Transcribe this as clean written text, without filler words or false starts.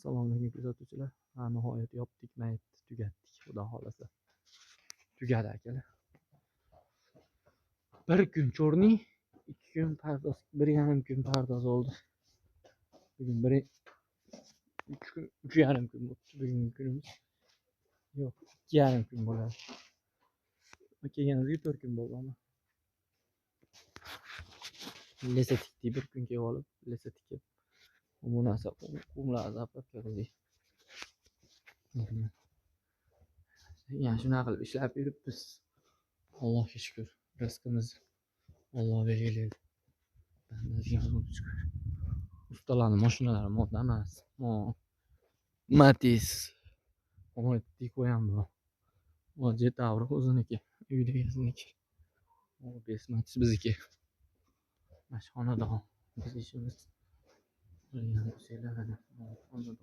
Assalomu alaykum kuzatuvchilar. Ha, nihoyat yopdik, mayt tugatdik, xudo xolasa. Tugadi akalar. Bir kun cho'rning, 2 kun pardoz, 1,5 kun pardoz oldi. Bugun 3 kun, 3,5 kun bo'ldi. Bugungi kunimiz. Yo'q, 2,5 kun bo'ladi. Kelganimizga 4 kun bo'ldi ama. Lesa tikdik, 1 kun kelib olib, lesa tikib. Bu narsa qumlarni zaplab keldik. Yani shunaqa qilib ishlab yuribmiz. Allohga shukr. Rizqimiz Alloh belgilaydi. Ustalarning mashinalari modda emas. Matiz. Tiko ham bor. O Jetavr o'ziniki, uyda egasiniki. O Besmatiz bizniki. Mana xonadon. Biz ishimiz. Xonadon.